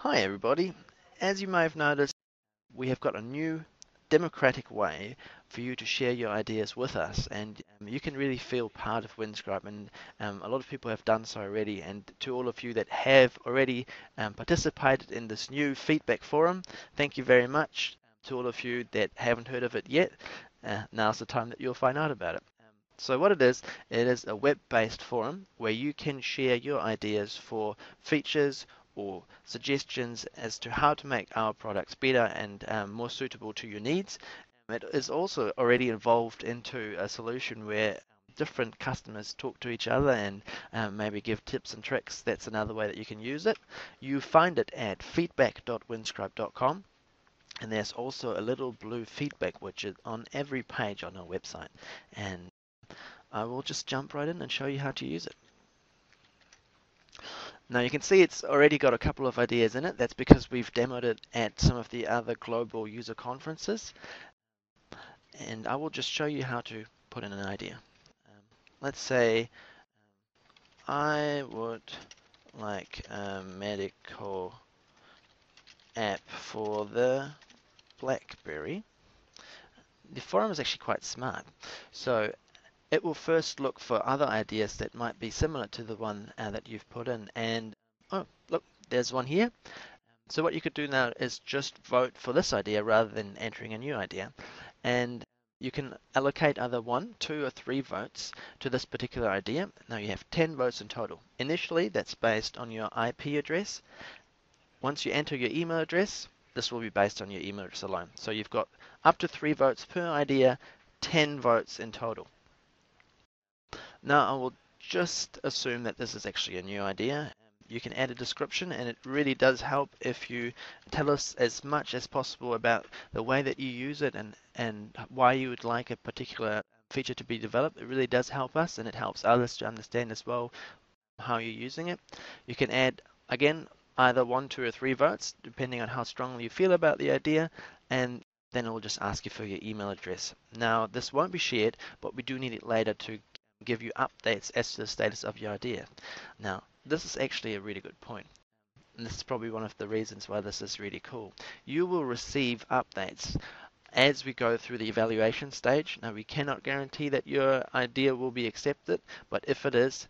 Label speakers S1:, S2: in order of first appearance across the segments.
S1: Hi everybody. As you may have noticed, we have got a new democratic way for you to share your ideas with us, and you can really feel part of Winscribe, and a lot of people have done so already. And to all of you that have already participated in this new feedback forum, thank you very much. To all of you that haven't heard of it yet, now's the time that you'll find out about it. So what it is a web-based forum where you can share your ideas for features or suggestions as to how to make our products better and more suitable to your needs. It is also already evolved into a solution where different customers talk to each other and maybe give tips and tricks. That's another way that you can use it. You find it at feedback.winscribe.com. And there's also a little blue feedback widget on every page on our website. And I will just jump right in and show you how to use it. Now you can see it's already got a couple of ideas in it. That's because we've demoed it at some of the other global user conferences. And I will just show you how to put in an idea. Let's say I would like a medical app for the BlackBerry. The forum is actually quite smart. So it will first look for other ideas that might be similar to the one that you've put in. And oh, look, there's one here. So what you could do now is just vote for this idea rather than entering a new idea. And you can allocate either 1, 2, or 3 votes to this particular idea. Now you have 10 votes in total. Initially, that's based on your IP address. Once you enter your email address, this will be based on your email address alone. So you've got up to 3 votes per idea, 10 votes in total. Now I will just assume that this is actually a new idea. You can add a description, and it really does help if you tell us as much as possible about the way that you use it and why you would like a particular feature to be developed. It really does help us, and it helps others to understand as well how you're using it. You can add, again, either 1, 2, or 3 votes, depending on how strongly you feel about the idea, and then it will just ask you for your email address. Now, this won't be shared, but we do need it later to give you updates as to the status of your idea. Now, this is actually a really good point. And this is probably one of the reasons why this is really cool. You will receive updates as we go through the evaluation stage. Now, we cannot guarantee that your idea will be accepted, but if it is,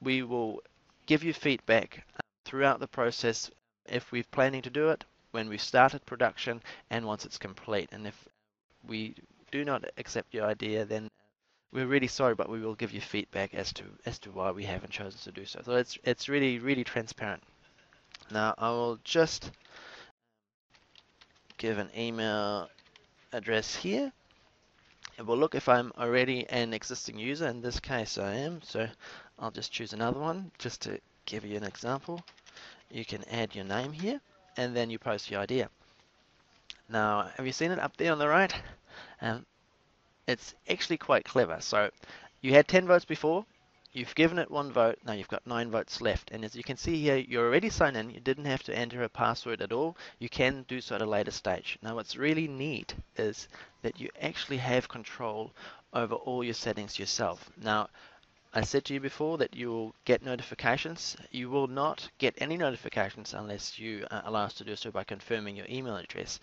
S1: we will give you feedback throughout the process if we're planning to do it, when we've started production, and once it's complete. And if we do not accept your idea, then we're really sorry, but we will give you feedback as to why we haven't chosen to do so. So it's really transparent. Now I will just give an email address here. It will look if I'm already an existing user. In this case I am, so I'll just choose another one just to give you an example. You can add your name here and then you post your idea. Now have you seen it up there on the right? It's actually quite clever. So you had 10 votes before, you've given it 1 vote, now you've got 9 votes left. And as you can see here, you're already signed in, you didn't have to enter a password at all. You can do so at a later stage. Now what's really neat is that you actually have control over all your settings yourself. Now, I said to you before that you will get notifications. You will not get any notifications unless you allow us to do so by confirming your email address.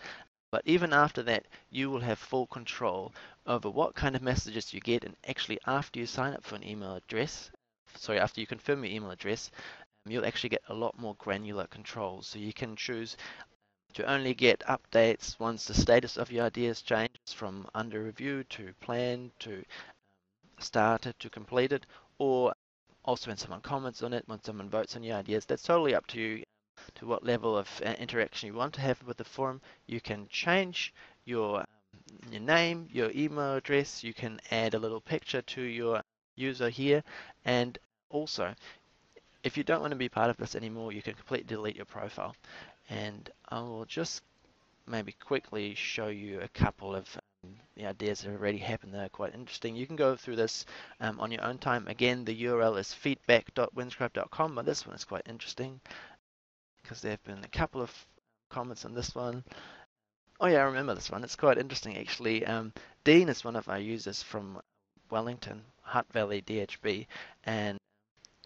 S1: But even after that, you will have full control over what kind of messages you get. And actually, after you sign up for an email address, after you confirm your email address, you'll actually get a lot more granular controls. So you can choose to only get updates once the status of your ideas changes from under review to planned to started to completed, or also when someone comments on it, when someone votes on your ideas. That's totally up to you, to what level of interaction you want to have with the forum. You can change your name, your email address. You can add a little picture to your user here, and also if you don't want to be part of this anymore, you can completely delete your profile. And I will just maybe quickly show you a couple of the ideas that have already happened that are quite interesting. You can go through this on your own time. Again, the URL is feedback.winscribe.com, but this one is quite interesting because there have been a couple of comments on this one. Oh yeah, I remember this one. It's quite interesting actually. Dean is one of our users from Wellington, Hutt Valley DHB, and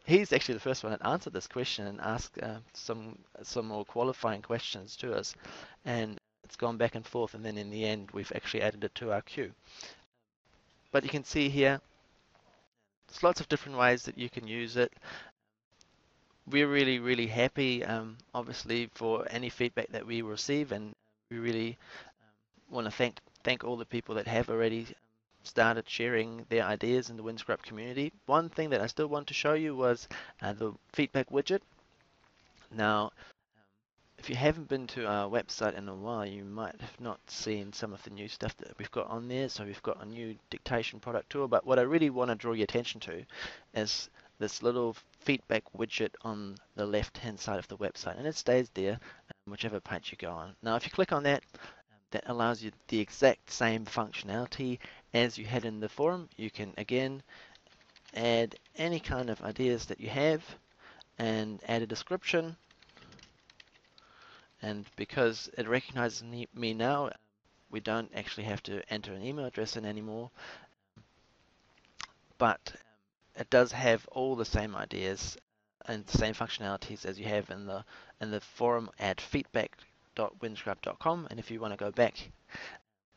S1: he's actually the first one that answered this question and asked some more qualifying questions to us, and it's gone back and forth, and then in the end we've actually added it to our queue. But you can see here there's lots of different ways that you can use it. We're really happy, obviously, for any feedback that we receive, and we really want to thank all the people that have already started sharing their ideas in the Winscribe community. One thing that I still want to show you was the feedback widget. Now, if you haven't been to our website in a while, you might have not seen some of the new stuff that we've got on there. So we've got a new dictation product tool, but what I really want to draw your attention to is this little feedback widget on the left hand side of the website, and it stays there whichever page you go on. Now if you click on that, that allows you the exact same functionality as you had in the forum. You can again add any kind of ideas that you have and add a description. And because it recognizes me now, we don't actually have to enter an email address in anymore. But it does have all the same ideas and the same functionalities as you have in the forum at feedback.winscribe.com. And if you want to go back,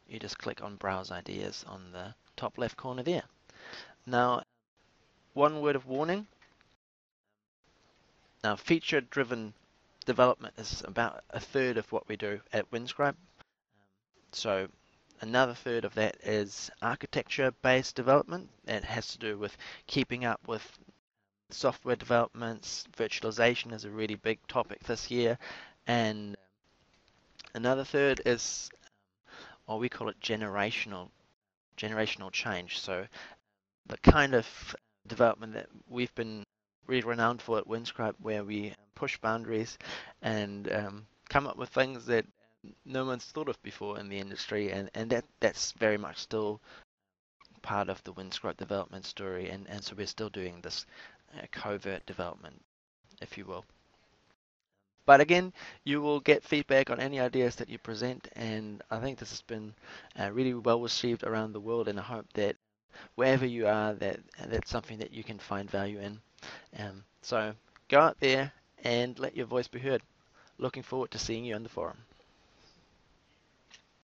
S1: you just click on Browse Ideas on the top left corner there. Now, one word of warning. Now, feature-driven development is about a third of what we do at Winscribe. So another third of that is architecture-based development. It has to do with keeping up with software developments. Virtualization is a really big topic this year. And another third is, or we call it generational change. So the kind of development that we've been really renowned for at Winscribe, where we push boundaries and come up with things that no one's thought of before in the industry, and that's very much still part of the Winscribe development story, and so we're still doing this covert development, if you will. But again, you will get feedback on any ideas that you present, and I think this has been really well received around the world, and I hope that wherever you are, that's something that you can find value in. So go out there and let your voice be heard. Looking forward to seeing you on the forum.